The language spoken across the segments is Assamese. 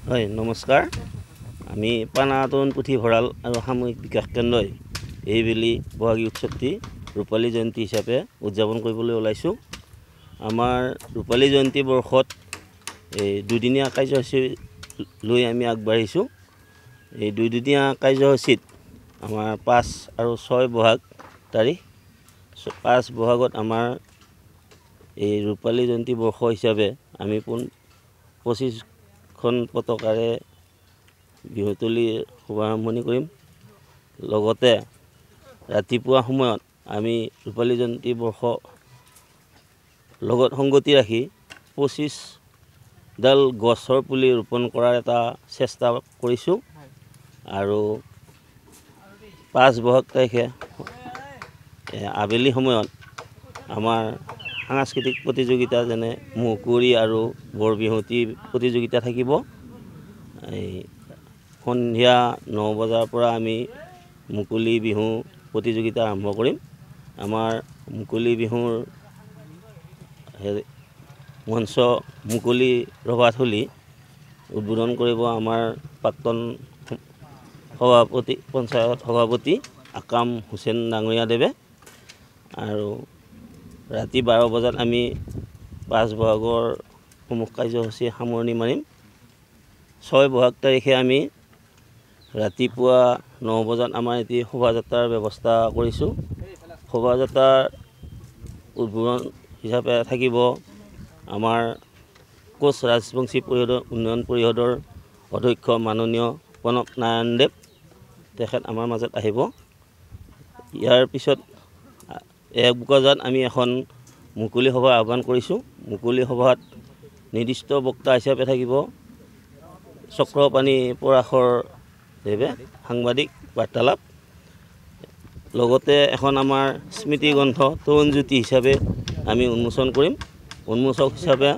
হয় নমস্কাৰ আমি পানাতন পুথিভঁৰাল আৰু সামূহিক বিকাশ কেন্দ্ৰই এইবেলি বহাগী উৎসৱটি ৰূপালী জয়ন্তী হিচাপে উদযাপন কৰিবলৈ ওলাইছোঁ। আমাৰ ৰূপালী জয়ন্তী বৰ্ষত এই দুদিনীয়া কাৰ্যসূচী লৈ আমি আগবাঢ়িছোঁ। এই দুদিনীয়া কাৰ্যসূচীত আমাৰ 5 আৰু 6 বহাগ তাৰিখ 5 বহাগত আমাৰ এই ৰূপালী জয়ন্তী বৰ্ষ হিচাপে আমি 25খন পতাকাৰে বিহুতলী শুভাৰম্ভণি কৰিম। লগতে ৰাতিপুৱা সময়ত আমি ৰূপালী জয়ন্তী বৰ্ষ লগত সংগতি ৰাখি 25ডাল গছৰ পুলি ৰোপণ কৰাৰ এটা চেষ্টা কৰিছোঁ। আৰু 5 বহাগ তাৰিখে আবেলি সময়ত আমাৰ সাংস্কৃতিক প্ৰতিযোগিতা যেনে মৌ কুঁৱৰী আৰু বৰ বিহুৱতী প্ৰতিযোগিতা থাকিব। এই সন্ধিয়া 9 বজাৰ পৰা আমি মুকলি বিহু প্ৰতিযোগিতা আৰম্ভ কৰিম। আমাৰ মুকলি বিহুৰ মঞ্চ মুকলি ৰভাথলী উদ্বোধন কৰিব আমাৰ প্ৰাক্তন পঞ্চায়ত সভাপতি আকাম হুছেইন ডাঙৰীয়া দেৱে। আৰু ৰাতি 12 বজাত আমি 5 বহাগৰ সমূহ কাৰ্যসূচী সামৰণি মাৰিম। 6 বহাগ তাৰিখে আমি ৰাতিপুৱা 9 বজাত আমাৰ এটি শোভাযাত্ৰাৰ ব্যৱস্থা কৰিছোঁ। শোভাযাত্ৰাৰ উদ্বোধন হিচাপে থাকিব আমাৰ কোচ ৰাজবংশী উন্নয়ন পৰিষদৰ অধ্যক্ষ মাননীয় প্ৰণৱ নাৰায়ণ দেৱ, তেখেত আমাৰ মাজত আহিব। ইয়াৰ পিছত 1 বজাত আমি এখন মুকলি সভা আহ্বান কৰিছোঁ। মুকলি সভাত নিৰ্দিষ্ট বক্তা হিচাপে থাকিব চক্ৰপাণি পৰাশৰ দেৱে, সাংবাদিক বাৰ্তালাপ। লগতে এখন আমাৰ স্মৃতি গ্ৰন্থ তৰুণজ্যোতি হিচাপে আমি উন্মোচন কৰিম। উন্মোচক হিচাপে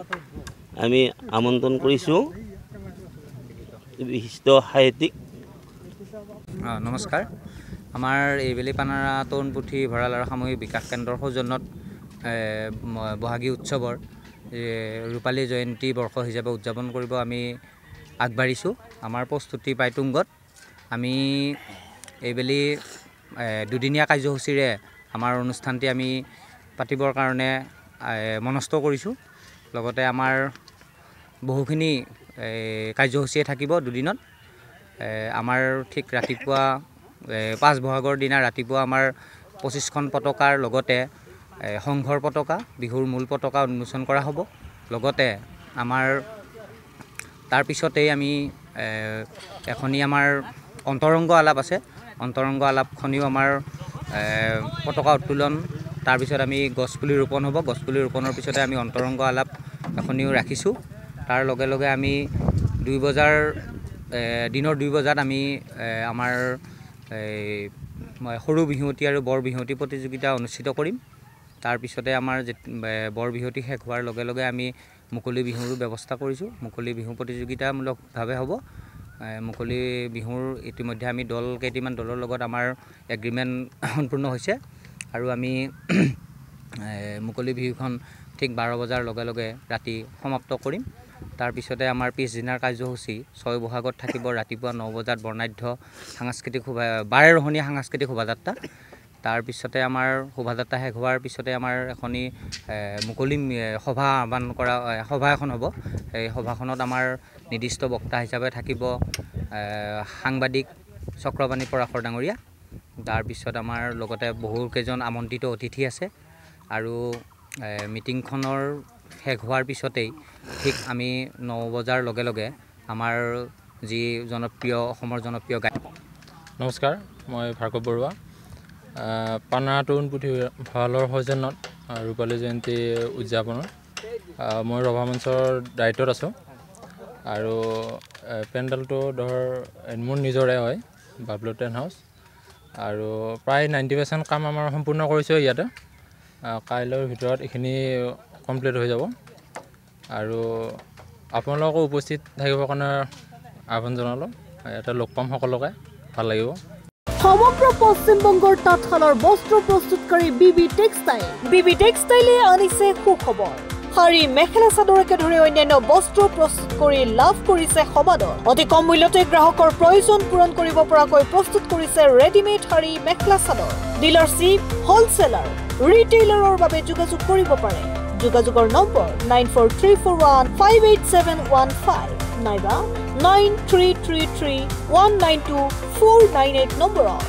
আমি আমন্ত্ৰণ কৰিছোঁ বিশিষ্ট সাহিত্যিক। নমস্কাৰ। আমাৰ এইবেলি পানাৰা তৰুণ পুথিভঁৰাল আৰু সামূহিক বিকাশ কেন্দ্ৰৰ সৌজন্যত বহাগী উৎসৱৰ ৰূপালী জয়ন্তী বৰ্ষ হিচাপে উদযাপন কৰিব আমি আগবাঢ়িছোঁ। আমাৰ প্ৰস্তুতি প্ৰায় তুংগত। আমি এইবেলি দুদিনীয়া কাৰ্যসূচীৰে আমাৰ অনুষ্ঠানটি আমি পাতিবৰ কাৰণে মনস্থ কৰিছোঁ। লগতে আমাৰ বহুখিনি কাৰ্যসূচীয়ে থাকিব দুদিনত। আমাৰ ঠিক ৰাতিপুৱা 5 বহাগৰ দিনা ৰাতিপুৱা আমাৰ 25খন পতাকাৰ লগতে সংঘৰ পতাকা, বিহুৰ মূল পতাকা উন্মোচন কৰা হ'ব। লগতে আমাৰ তাৰপিছতেই আমি এখনি আমাৰ অন্তৰংগ আলাপ আছে। অন্তৰংগ আলাপখনিও আমাৰ পতাকা উত্তোলন, তাৰপিছত আমি গছপুলি ৰোপণ হ'ব। গছপুলি ৰোপণৰ পিছতে আমি অন্তৰংগ আলাপ এখনিও ৰাখিছোঁ। তাৰ লগে লগে আমি দিনৰ 2 বজাত আমি আমাৰ সৰু বিহুৱতী আৰু বৰ বিহুৱতী প্ৰতিযোগিতা অনুষ্ঠিত কৰিম। তাৰপিছতে আমাৰ বৰ বিহুৱতী শেষ হোৱাৰ লগে লগে আমি মুকলি বিহুৰো ব্যৱস্থা কৰিছোঁ। মুকলি বিহু প্ৰতিযোগিতামূলকভাৱে হ'ব। মুকলি বিহুৰ ইতিমধ্যে আমি কেইটিমান দলৰ লগত আমাৰ এগ্ৰিমেণ্ট সম্পূৰ্ণ হৈছে। আৰু আমি মুকলি বিহুখন ঠিক 12 বজাৰ লগে লগে ৰাতি সমাপ্ত কৰিম। তাৰপিছতে আমাৰ পিছদিনাৰ কাৰ্যসূচী 6 বহাগত থাকিব ৰাতিপুৱা 9 বজাত বৰ্ণাঢ্য সাংস্কৃতিক বাৰেৰহণীয়া সাংস্কৃতিক শোভাযাত্ৰা। তাৰপিছতে আমাৰ শোভাযাত্ৰা শেষ হোৱাৰ পিছতে আমাৰ এখনি মুকলি সভা সভা এখন হ'ব। এই সভাখনত আমাৰ নিৰ্দিষ্ট বক্তা হিচাপে থাকিব সাংবাদিক চক্ৰপাণি পৰাশৰ ডাঙৰীয়া। তাৰপিছত আমাৰ লগতে বহুকেইজন আমন্ত্ৰিত অতিথি আছে। আৰু মিটিংখনৰ শেষ হোৱাৰ পিছতেই ঠিক আমি 9 বজাৰ লগে লগে আমাৰ যি অসমৰ জনপ্ৰিয় গায়ক। নমস্কাৰ, মই ভাৰ্গৱ বৰুৱা। পানাৰা তৰুণ পুথিভঁৰালৰ সৌজন্যত ৰূপালী জয়ন্তী উদযাপনত মই ৰভামঞ্চৰ দায়িত্বত আছোঁ। আৰু পেণ্ডেলটো মোৰ নিজৰে হয়, বাবলু টেণ্ট হাউচ। আৰু প্ৰায় 90% কাম আমাৰ সম্পূৰ্ণ কৰিছোঁ ইয়াতে। কাইলৈৰ ভিতৰত এইখিনি কমপ্লিট হৈ যাব। আৰু আপোনালোকো উপস্থিত থাকিবৰ কাৰণে আহ্বান জনালোঁ। ইয়াতে লগ পাম সকলোকে, ভাল লাগিব। সমগ্ৰ পশ্চিমবংগৰ তাঁতশালৰ বস্ত্ৰ প্ৰস্তুতকাৰী বিবি টেক্সটাইল। বিবি টেক্সটাইলে আনিছে সুখবৰ। শাৰী মেখেলা চাদৰকে ধৰি অন্যান্য বস্ত্ৰ প্ৰস্তুত কৰি লাভ কৰিছে সমাদৰ অতি কম মূল্যতে গ্ৰাহকৰ প্ৰয়োজন পূৰণ কৰিব পৰাকৈ প্ৰস্তুত কৰিছে ৰেডিমেড শাৰী মেখেলা চাদৰ ডিলাৰশ্বিপ হোলচেলাৰ ৰিটেইলাৰৰ বাবে যোগাযোগ কৰিব পাৰে যোগাযোগৰ নম্বৰ 9434158715 নাইবা 9333192498 নম্বৰত